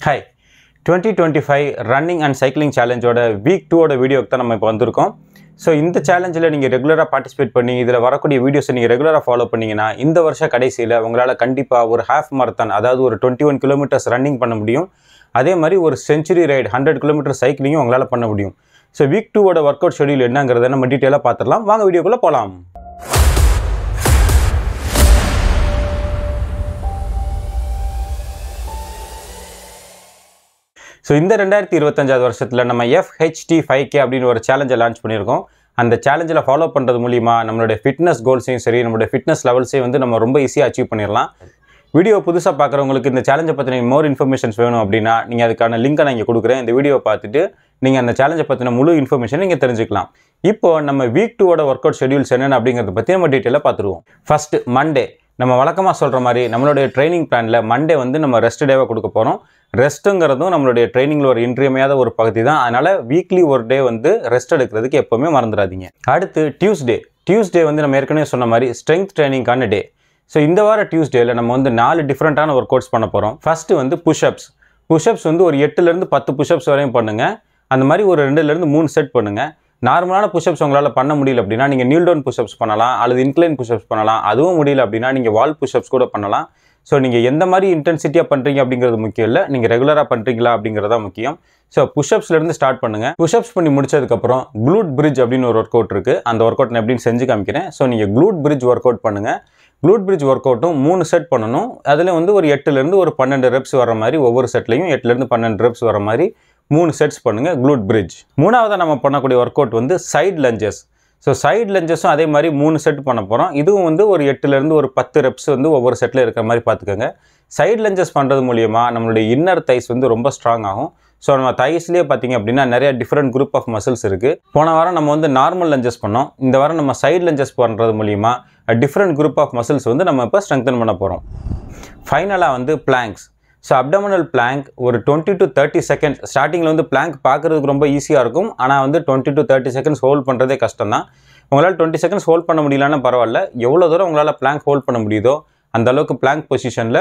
Hi, 2025 Running and Cycling Challenge week 2 வீடியோக்கு தான் நம்ம இப்போ வந்திருக்கோம். ஸோ இந்த சேலஞ்சில் நீங்கள் ரெகுலராக பார்ட்டிசிபேட் பண்ணி இதில் வரக்கூடிய வீடியோஸை நீங்கள் ரெகுலராக ஃபாலோ பண்ணிங்கன்னா இந்த வருஷம் கடைசியில் உங்களால் கண்டிப்பாக ஒரு ஹாஃப் மாரத்தான் அதாவது ஒரு 21 கிலோமீட்டர்ஸ் ரன்னிங் பண்ண முடியும். அதே மாதிரி ஒரு செஞ்சுரி ரைட் 100 கிலோமீட்டர் சைக்கிளிங்கும் உங்களால் பண்ண முடியும். So week 2 work out schedule என்னங்கிறத நம்ம டீட்டெயிலாக பார்த்துடலாம். வாங்க வீடியோக்குள்ளே போகலாம். ஸோ இந்த 2025 வருஷத்தில் நம்ம FHT5K அப்படின்னு ஒரு சேலஞ்சை லான்ச் பண்ணியிருக்கோம். அந்த சேலஞ்சில் ஃபாலோ பண்ணுறது மூலிமா நம்மளுடைய ஃபிட்னஸ் கோல்ஸையும் சரி நம்மளுடைய ஃபிட்னஸ் லெவல்ஸையும் வந்து நம்ம ரொம்ப ஈஸியாக அச்சீவ் பண்ணிடலாம். வீடியோ புதுசாக பார்க்குறவங்களுக்கு இந்த சேலஞ்சை பற்றின மோர் இன்ஃபர்மேஷன்ஸ் வேணும் அப்படின்னா நீங்கள் அதுக்கான லிங்கை நான் இங்கே கொடுக்குறேன். இந்த வீடியோ பார்த்துட்டு நீங்கள் அந்த சேலஞ்சை பற்றின முழு இன்ஃபர்மேஷன் நீங்கள் தெரிஞ்சுக்கலாம். இப்போ நம்ம வீக் 2 ஒர்க் அவுட் ஷெடியூல்ஸ் என்னென்ன அப்படிங்கிறத பற்றி நம்ம டீட்டெயிலாக பார்த்துருவோம். First Monday. நம்ம வழக்கமாக சொல்கிற மாதிரி நம்மளுடைய ட்ரைனிங் பிளானில் மண்டே வந்து நம்ம ரெஸ்ட் டேவாக கொடுக்க போகிறோம். ரெஸ்ட்டுங்கிறதும் நம்மளுடைய ட்ரைனிங்கில் ஒரு இன்றியமையாத ஒரு பகுதி தான். அதனால் வீக்லி ஒரு டே வந்து ரெஸ்ட் எடுக்கிறதுக்கு எப்போவுமே மறந்துடாதீங்க. அடுத்து டியூஸ்டே வந்து நம்ம ஏற்கனவே சொன்ன மாதிரி ஸ்ட்ரென்த் ட்ரைனிங்கான டே. ஸோ இந்த வார டியூஸ்டேயில் நம்ம வந்து 4 டிஃப்ரெண்ட்டான ஒர்க் அவுட்ஸ் பண்ண போகிறோம். ஃபஸ்ட்டு வந்து புஷ்அப்ஸ் வந்து ஒரு 8லேருந்து 10 புஷ்அப்ஸ் வரையும் பண்ணுங்கள். அந்த மாதிரி ஒரு 2லேருந்து 3 செட் பண்ணுங்கள். நார்மலான புஷ்அப்ஸ் உங்களால் பண்ண முடியல அப்படின்னா நீங்கள் நீல் டவுன் புஷ்அப்ஸ் பண்ணலாம், அல்லது இன்க்ளைன் புஷ்அப்ஸ் பண்ணலாம். அதுவும் முடியல அப்படின்னா நீங்கள் வால் புஷ்அப்ஸ் கூட பண்ணலாம். ஸோ நீங்கள் எந்த மாதிரி இன்டென்சிட்டியாக பண்ணுறீங்க அப்படிங்கிறது முக்கியம் இல்லை, நீங்கள் ரெகுலராக பண்ணுறீங்களா அப்படிங்கிறதா முக்கியம். ஸோ புஷ்அப்ஸ்லேருந்து ஸ்டார்ட் பண்ணுங்கள். புஷ்அப்ஸ் பண்ணி முடிச்சதுக்கப்புறம் க்ளூட் பிரிட்ஜ் அப்படின்னு ஒரு ஒர்க் அவுட் இருக்குது. அந்த ஒர்க் அவுட் நான் எப்படின்னு செஞ்சு காமிக்கிறேன். ஸோ நீங்கள் க்ளூட் பிரிட்ஜ் ஒர்க் அவுட் பண்ணுங்கள். க்ளூட் பிரிட்ஜ் ஒர்க் அவுட்டும் 3 செட் பண்ணணும். அதில் வந்து ஒரு 8லேருந்து ஒரு 12 ரெப்ஸ் வர மாதிரி ஒவ்வொரு செட்லையும் 8லேருந்து 12 ரெப்ஸ் வர மாதிரி 3 செட்ஸ் பண்ணுங்கள் க்ளூட் பிரிட்ஜ். மூணாவதாக நம்ம பண்ணக்கூடிய ஒர்க் அவுட் வந்து சைட் லஞ்சஸ். ஸோ சைட் லஞ்சஸும் அதே மாதிரி 3 செட் பண்ண போகிறோம். இதுவும் வந்து ஒரு 8லேருந்து ஒரு 10 ரெப்ஸ் வந்து ஒவ்வொரு செட்டில் இருக்கிற மாதிரி பார்த்துக்கோங்க. சைட் லஞ்சஸ் பண்ணுறது மூலியமாக நம்மளுடைய இன்னர் தைஸ் வந்து ரொம்ப ஸ்ட்ராங் ஆகும். ஸோ நம்ம தைஸ்லேயே பார்த்தீங்க அப்படின்னா நிறைய டிஃப்ரெண்ட் குரூப் ஆஃப் மசில்ஸ் இருக்குது. போன வாரம் நம்ம வந்து நார்மல் லஞ்சஸ் பண்ணோம். இந்த வாரம் நம்ம சைட் லஞ்சஸ் பண்ணுறது மூலியமாக டிஃப்ரெண்ட் குரூப் ஆஃப் மசில்ஸ் வந்து நம்ம இப்போ ஸ்ட்ரெங்தன் பண்ண போகிறோம். ஃபைனலாக வந்து பிளாங்க்ஸ். ஸோ அப்டமினல் பிளாங்க் ஒரு 20 to 30 செகண்ட்ஸ். ஸ்டார்டிங்கில் வந்து பிளாங்க் பார்க்குறதுக்கு ரொம்ப ஈஸியாக இருக்கும். ஆனால் வந்து 20 to 30 செகண்ட்ஸ் ஹோல்ட் பண்ணுறதே கஷ்டம் தான். உங்களால் 20 செகண்ட்ஸ் ஹோல்ட் பண்ண முடியலன்னா பரவாயில்ல. எவ்வளோ தூரம் உங்களால் பிளாங்க் ஹோல்ட் பண்ண முடியுதோ அந்த அளவுக்கு பிளாங்க் பொசிஷனில்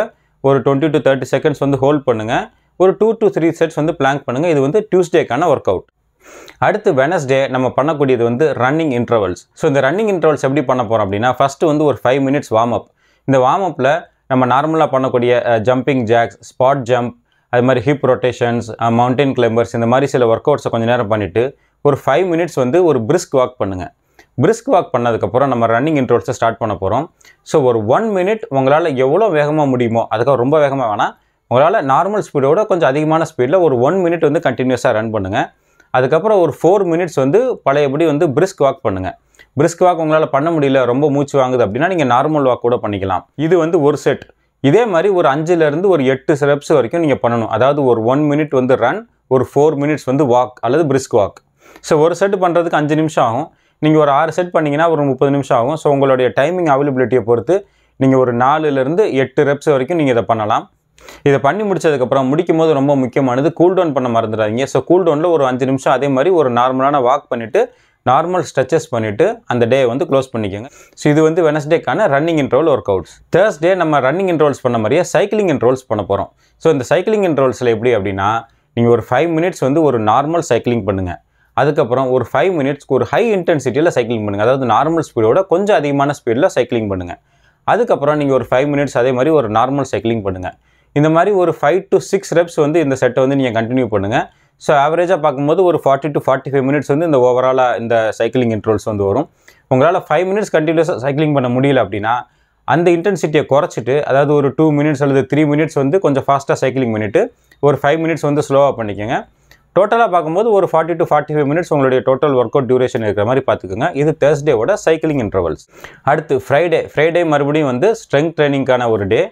ஒரு 20 to 30 செகண்ட்ஸ் வந்து ஹோல்ட் பண்ணுங்கள். ஒரு 2 to 3 செட்ஸ் வந்து பிளாங்க் பண்ணுங்கள். இது வந்து டியூஸ்டேக்கான ஒர்க் அவுட். அடுத்து வெனஸ்டே நம்ம பண்ணக்கூடியது வந்து ரன்னிங் இன்டர்வல்ஸ். ஸோ இந்த ரன்னிங் இன்டர்வல்ஸ் எப்படி பண்ண போகிறோம் அப்படின்னா ஃபஸ்ட்டு வந்து ஒரு 5 minutes வார்ம் அப். இந்த வார்ம் அப்பில் நம்ம நார்மலாக பண்ணக்கூடிய ஜம்பிங் ஜாக்ஸ், ஸ்பாட் ஜம்ப், அது மாதிரி ஹிப் ரொட்டேஷன்ஸ், மவுண்டைன் கிளைம்பர்ஸ், இந்த மாதிரி சில ஒர்க் அவுட்ஸை கொஞ்சம் நேரம் பண்ணிவிட்டு ஒரு 5 minutes வந்து ஒரு பிரிஸ்க் வாக் பண்ணுங்கள். பிரிஸ்க் வாக் பண்ணதுக்கப்புறம் நம்ம ரன்னிங் இன்டர்வல்ஸை ஸ்டார்ட் பண்ண போகிறோம். ஸோ ஒரு 1 minute உங்களால் எவ்வளோ வேகமாக முடியுமோ, அதுக்காக ரொம்ப வேகமாக வேணாம், உங்களால் நார்மல் ஸ்பீடோட கொஞ்சம் அதிகமான ஸ்பீடில் ஒரு 1 minute வந்து கண்டினியூஸாக ரன் பண்ணுங்கள். அதுக்கப்புறம் ஒரு 4 minutes வந்து பழையபடி வந்து பிரிஸ்க் வாக் பண்ணுங்கள். பிரிஸ்க் வாக் உங்களால் பண்ண முடியல, ரொம்ப மூச்சு வாங்குது அப்படின்னா நீங்கள் நார்மல் வாக் கூட பண்ணிக்கலாம். இது வந்து ஒரு செட். இதே மாதிரி ஒரு 5லேருந்து ஒரு 8 ரெப்ஸ் வரைக்கும் நீங்கள் பண்ணணும். அதாவது ஒரு 1 minute வந்து ரன், ஒரு 4 minutes வந்து வாக் அல்லது பிரிஸ்க் வாக். ஸோ ஒரு செட் பண்ணுறதுக்கு 5 நிமிஷம் ஆகும். நீங்கள் ஒரு 6 செட் பண்ணிங்கன்னா ஒரு 30 நிமிஷம் ஆகும். ஸோ உங்களுடைய டைமிங் அவைலபிலிட்டியை பொறுத்து நீங்கள் ஒரு 4லேருந்து 8 ரெப்ஸ் வரைக்கும் நீங்கள் இதை பண்ணலாம். இதை பண்ணி முடிச்சதுக்கப்புறம் முடிக்கும் போது ரொம்ப முக்கியமானது கூல்டவுன் பண்ண மறந்துடாதீங்க. ஸோ கூல்டவுனில் ஒரு 5 நிமிஷம் அதே மாதிரி ஒரு நார்மலான வாக் பண்ணிவிட்டு நார்மல் ஸ்ட்ரெச்சஸ் பண்ணிவிட்டு அந்த டே வந்து க்ளோஸ் பண்ணிக்கோங்க. ஸோ இது வந்து வெனஸ்டேக்கான running interval workouts. Thursday நம்ம ரன்னிங் இன்டர்வல்ஸ் பண்ண மாதிரியே சைக்கிளிங் இன்டர்வல்ஸ் பண்ண போகிறோம். ஸோ இந்த சைக்கிளிங் இன்டர்வல்ஸில் எப்படி அப்படின்னா நீங்கள் ஒரு 5 minutes வந்து ஒரு நார்மல் சைக்கிளிங் பண்ணுங்கள். அதுக்கப்புறம் ஒரு 5 minutes ஒரு ஹை இன்டென்சிட்டியில் சைக்கிளிங் பண்ணுங்கள். அதாவது நார்மல் ஸ்பீடோட கொஞ்சம் அதிகமான ஸ்பீடில் சைக்கிளிங் பண்ணுங்கள். அதுக்கப்புறம் நீங்கள் ஒரு 5 minutes அதே மாதிரி ஒரு நார்மல் சைக்கிளிங் பண்ணுங்கள். இந்த மாதிரி ஒரு 5 to 6 ரெப்ஸ் வந்து இந்த செட்டை வந்து நீங்கள் கண்டினியூ பண்ணுங்கள். ஸோ ஆவரேஜாக பார்க்கும்போது ஒரு 40 to 45 minutes வந்து இந்த ஓவராலாக இந்த சைக்கிளிங் இன்டர்வல்ஸ் வந்து வரும். உங்களால் 5 minutes கண்டினியூஸாக சைக்கிளிங் பண்ண முடியல அப்படின்னா அந்த இன்டென்சிட்டியை குறைச்சிட்டு, அதாவது ஒரு 2 minutes அல்லது 3 minutes வந்து கொஞ்சம் ஃபாஸ்ட்டாக சைக்கிளிங் பண்ணிவிட்டு ஒரு 5 minutes வந்து ஸ்லோவாக பண்ணிக்கோங்க. டோட்டலாக பார்க்கும்போது ஒரு 40 to 45 minutes உங்களுடைய டோட்டல் ஒர்க் அவுட் டியூரேஷன் இருக்கிற மாதிரி பார்த்துக்கோங்க. இது தேர்ஸ்டேவோட சைக்கிளிங் இன்டர்வல்ஸ். அடுத்து ஃப்ரைடே மறுபடியும் வந்து ஸ்ட்ரென்த் ட்ரைனிங்கான ஒரு டே.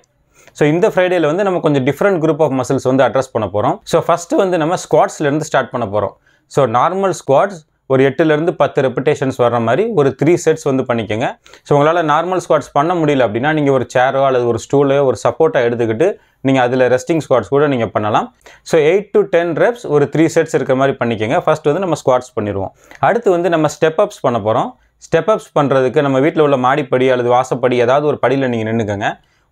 ஸோ இந்த ஃப்ரைடேயில் வந்து நம்ம கொஞ்சம் டிஃப்ரெண்ட் குரூப் ஆஃப் மசில்ஸ் வந்து அட்ரஸ் பண்ண போகிறோம். ஸோ ஃபஸ்ட்டு வந்து நம்ம ஸ்குவாட்ஸ்லேருந்து ஸ்டார்ட் பண்ண போகிறோம். ஸோ நார்மல் ஸ்குவாட்ஸ் ஒரு 8லேருந்து 10 ரெப்பிட்டேஷன்ஸ் வர்ற மாதிரி ஒரு 3 செட்ஸ் வந்து பண்ணிக்கோங்க. ஸோ உங்களால் நார்மல் ஸ்குவாட்ஸ் பண்ண முடியல அப்படின்னா நீங்கள் ஒரு சேரோ அல்லது ஒரு ஸ்டூலோ ஒரு சப்போர்ட்டாக எடுத்துக்கிட்டு நீங்கள் அதில் ரெஸ்டிங் ஸ்குவாட்ஸ் கூட நீங்கள் பண்ணலாம். ஸோ 8 to 10 ரெப்ஸ் ஒரு 3 செட்ஸ் இருக்கிற மாதிரி பண்ணிக்கோங்க. ஃபர்ஸ்ட் வந்து நம்ம ஸ்குவாட்ஸ் பண்ணிடுவோம். அடுத்து வந்து நம்ம ஸ்டெப் அப்ஸ் பண்ண போகிறோம். ஸ்டெப் அப்ஸ் பண்ணுறதுக்கு நம்ம வீட்டில் உள்ள மாடிப்படி அல்லது வாசப்படி ஏதாவது ஒரு படியில் நீங்கள் நின்றுக்கங்க.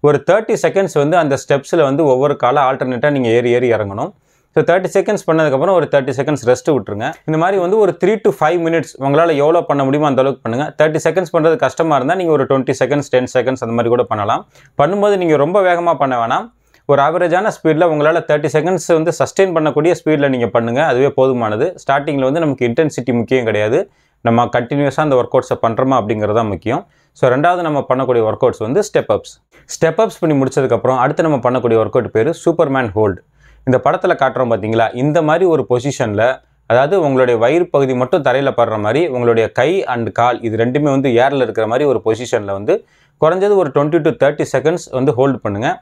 ஒரு 30 செகண்ட்ஸ் வந்து அந்த ஸ்டெப்ஸில் வந்து ஒவ்வொரு காலை ஆல்டர்னேட்டாக நீங்கள் ஏறி ஏறி இறங்கணும். ஸோ 30 செகண்ட்ஸ் பண்ணதுக்கப்புறம் ஒரு 30 செகண்ட்ஸ் ரெஸ்ட்டு விட்டுருங்க. இந்த மாதிரி வந்து ஒரு 3 to 5 மினிட்ஸ் உங்களால் எவ்வளோ பண்ண முடியுமோ அந்த அளவுக்கு பண்ணுங்கள். 30 செகண்ட்ஸ் பண்ணுறது கஷ்டமாக இருந்தால் நீங்கள் ஒரு 20 செகண்ட்ஸ் 10 செகண்ட்ஸ் அந்த மாதிரி கூட பண்ணலாம். பண்ணும்போது நீங்கள் ரொம்ப வேகமாக பண்ண வேணாம். ஒரு ஆவரேஜான ஸ்பீடில் உங்களால் 30 செகண்ட்ஸ் வந்து சஸ்டெயின் பண்ணக்கூடிய ஸ்பீடில் நீங்கள் பண்ணுங்கள். அதுவே போதுமானது. ஸ்டார்டிங்கில் வந்து நமக்கு இன்டென்சிட்டி முக்கியம் கிடையாது. நம்ம கண்டினியூஸாக அந்த ஒர்க் அவுட்ஸை பண்ணுறோமா அப்படிங்கிறது தான் முக்கியம். ஸோ ரெண்டாவது நம்ம பண்ணக்கூடிய ஒர்க் அவுட்ஸ் வந்து ஸ்டெப் அப்ஸ் பண்ணி முடிச்சதுக்கப்புறம் அடுத்து நம்ம பண்ணக்கூடிய ஒர்க் அவுட் பேர் சூப்பர்மேன் ஹோல்டு. இந்த படத்தில் காட்டுறோம் பார்த்தீங்களா, இந்த மாதிரி ஒரு பொசிஷனில், அதாவது உங்களுடைய வயிறு பகுதி மட்டும் தரையில் படுற மாதிரி, உங்களுடைய கை அண்ட் கால் இது ரெண்டுமே வந்து ஏரில் இருக்கிற மாதிரி ஒரு பொசிஷனில் வந்து குறைஞ்சது ஒரு 20 to 30 செகண்ட்ஸ் வந்து ஹோல்டு பண்ணுங்கள்.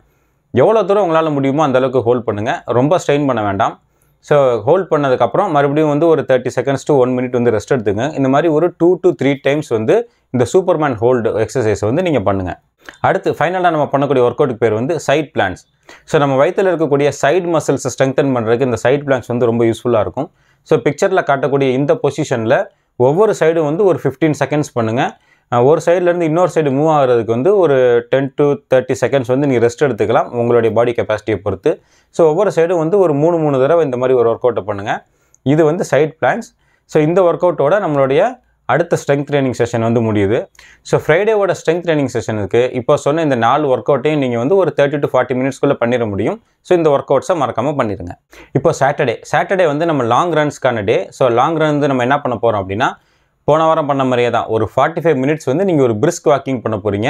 எவ்வளோ தூரம் உங்களால் முடியுமோ அந்தளவுக்கு ஹோல்ட் பண்ணுங்கள். ரொம்ப ஸ்ட்ரெயின் பண்ண வேண்டாம். ஸோ ஹோல்ட் பண்ணதுக்கப்புறம் மறுபடியும் வந்து ஒரு 30 செகண்ட்ஸ் to 1 minute வந்து ரெஸ்ட் எடுத்துங்க. இந்த மாதிரி ஒரு 2 to 3 டைம்ஸ் வந்து இந்த சூப்பர்மேன் ஹோல்டு எக்ஸசைஸ் வந்து நீங்கள் பண்ணுங்கள். அடுத்து ஃபைனலாக நம்ம பண்ணக்கூடிய ஒர்க் அவுட்டுக்கு பேர் வந்து சைட் பிளான்ஸ். ஸோ நம்ம வயிற்றில் இருக்கக்கூடிய சைடு மசில்ஸை ஸ்ட்ரெங்தன் பண்ணுறதுக்கு இந்த சைட் பிளான்ஸ் வந்து ரொம்ப யூஸ்ஃபுல்லாக இருக்கும். ஸோ பிக்சரில் காட்டக்கூடிய இந்த பொசிஷனில் ஒவ்வொரு சைடும் வந்து ஒரு 15 செகண்ட்ஸ் பண்ணுங்கள். ஒரு சைட்லேருந்து இன்னொரு சைடு மூவ் ஆகிறதுக்கு வந்து ஒரு 10 to 30 செகண்ட்ஸ் வந்து நீங்கள் ரெஸ்ட் எடுத்துக்கலாம் உங்களுடைய பாடி கெப்பாசிட்டியை பொறுத்து. ஸோ ஒவ்வொரு சைடும் வந்து ஒரு 3 தடவை இந்த மாதிரி ஒரு ஒர்க் அவுட்டை பண்ணுங்கள். இது வந்து சைட் பிளான்ஸ். ஸோ இந்த ஒர்க் அவுட்டோட நம்மளுடைய அடுத்த ஸ்ட்ரெங்த் ட்ரைனிங் செஷன் வந்து முடியுது. ஸோ ஃப்ரைடேவோட ஸ்ட்ரெங்த் ட்ரைனிங் செஷனுக்கு இப்போ சொன்ன இந்த 4 ஒர்க் அவுட்டையும் நீங்கள் வந்து ஒரு 30 to 40 மினிட்ஸ்க்குள்ளே பண்ணிட முடியும். ஸோ இந்த ஒர்க் அவுட்ஸை மறக்காமல் பண்ணிடுங்க. இப்போ சாட்டர்டே வந்து நம்ம லாங் ரன்ஸ்க்கான டே. ஸோ லாங் ரன் வந்து நம்ம என்ன பண்ண போகிறோம் அப்படின்னா, போன வாரம் பண்ண மாதிரியே தான் ஒரு 45 மினிட்ஸ் வந்து நீங்கள் ஒரு பிரிஸ்க் வாக்கிங் பண்ண போகிறீங்க.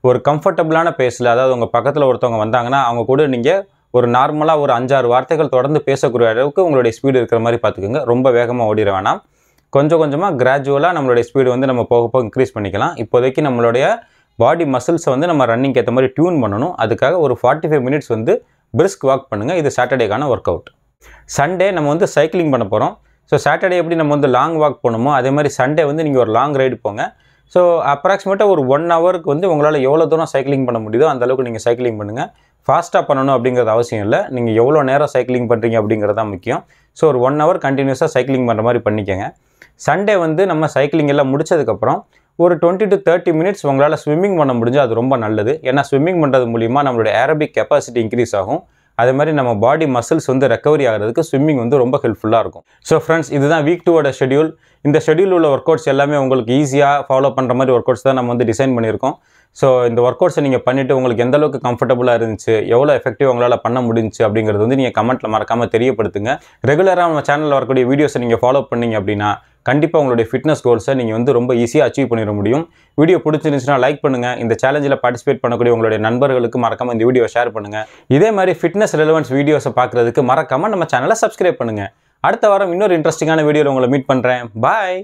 ஒரு கம்ஃபர்டபுளான பேஸில், அதாவது உங்கள் பக்கத்தில் ஒருத்தவங்க வந்தாங்கன்னா அவங்க கூட நீங்கள் ஒரு நார்மலாக ஒரு 5-6 வார்த்தைகள் தொடர்ந்து பேசக்கூடிய அளவுக்கு உங்களுடைய ஸ்பீடு இருக்கிற மாதிரி பார்த்துக்கோங்க. ரொம்ப வேகமாக ஓடிட வேணாம். கொஞ்சம் கொஞ்சமாக கிராஜுவலாக நம்மளுடைய ஸ்பீடு வந்து நம்ம போக போக இன்க்ரீஸ் பண்ணிக்கலாம். இப்போதைக்கு நம்மளுடைய பாடி மசில்ஸை வந்து நம்ம ரன்னிங்க்கு ஏற்ற மாதிரி டியூன் பண்ணணும். அதுக்காக ஒரு 45 மினிட்ஸ் வந்து பிரிஸ்க் வாக் பண்ணுங்கள். இது சாட்டர்டேக்கான ஒர்க் அவுட். சண்டே நம்ம வந்து சைக்கிளிங் பண்ண போகிறோம். ஸோ சாட்டர்டே எப்படி நம்ம வந்து லாங் வாக் போகணுமோ அதே மாதிரி சண்டே வந்து நீங்கள் ஒரு லாங் ரைடு போங்க. ஸோ அப்ராக்சிமேட்டாக ஒரு 1 ஹவருக்கு வந்து உங்களால் எவ்வளோ தூரம் சைக்கிளிங் பண்ண முடியுதோ அந்தளவுக்கு நீங்கள் சைக்கிளிங் பண்ணுங்கள். ஃபாஸ்ட்டாக பண்ணணும் அப்படிங்கிறது அவசியம் இல்லை. நீங்கள் எவ்வளோ நேரம் சைக்கிளிங் பண்ணுறீங்க அப்படிங்கிறது தான் முக்கியம். ஸோ ஒரு 1 ஹவர் கண்டினியூஸாக சைக்கிளிங் பண்ணுற மாதிரி பண்ணிக்கோங்க. சண்டே வந்து நம்ம சைக்கிளிங் எல்லாம் முடிச்சதுக்கப்புறம் ஒரு 20 to 30 மினிட்ஸ் உங்களால் ஸ்விம்மிங் பண்ண முடிஞ்சால் அது ரொம்ப நல்லது. ஏன்னா ஸ்விம்மிங் பண்ணுறது மூலிமா நம்மளுடைய ஏரோபிக் கெப்பாசிட்டி இன்க்ரீஸ் ஆகும். அதே மாதிரி நம்ம பாடி மசில்ஸ் வந்து ரெக்கவரி ஆகிறதுக்கு ஸ்விம்மிங் வந்து ரொம்ப ஹெல்ப்ஃபுல்லாக இருக்கும். ஸோ ஃப்ரெண்ட்ஸ், இதுதான் வீக் 2ஓட ஷெடியூல். இந்த ஷெடியூல் உள்ள ஒர்க் அவுட்ஸ் எல்லாமே உங்களுக்கு ஈஸியாக ஃபாலோ பண்ணுற மாதிரி ஒர்க் அவுட்ஸ் தான் நம்ம வந்து டிசைன் பண்ணியிருக்கோம். ஸோ இந்த ஒர்க் அவுட்ஸை நீங்கள் பண்ணிவிட்டு உங்களுக்கு எந்த அளவுக்கு கம்ஃபர்டபுளாக இருந்துச்சு, எவ்வளோ எஃபெக்டிவ் உங்களால் பண்ண முடிஞ்சுச்சு அப்படிங்கிறது வந்து நீங்கள் கமெண்ட்டில் மறக்காமல் தெரியப்படுத்துங்க. ரெகுலராக நம்ம சேனலில் வரக்கூடிய வீடியோஸை நீங்கள் ஃபாலோ பண்ணிங்க அப்படின்னா கண்டிப்பாக உங்களுடைய ஃபிட்னஸ் கோல்ஸை நீங்கள் வந்து ரொம்ப ஈஸியாக அச்சீவ் பண்ணிட முடியும். வீடியோ பிடிச்சிருந்துச்சுன்னா லைக் பண்ணுங்கள். இந்த சேலஞ்சில் பார்ட்டிசிபேட் பண்ணக்கூடிய உங்களுடைய நண்பர்களுக்கு மறக்காமல் இந்த வீடியோ ஷேர் பண்ணுங்கள். இதே மாதிரி ஃபிட்னஸ் ரெலவன்ஸ் வீடியோஸை பார்க்குறதுக்கு மறக்காமல் நம்ம சேனலை சப்ஸ்கிரைப் பண்ணுங்கள். அடுத்த வாரம் இன்னொரு இன்ட்ரெஸ்டிங்கான வீடியோவில் உங்களை மீட் பண்ணுறேன். பாய்.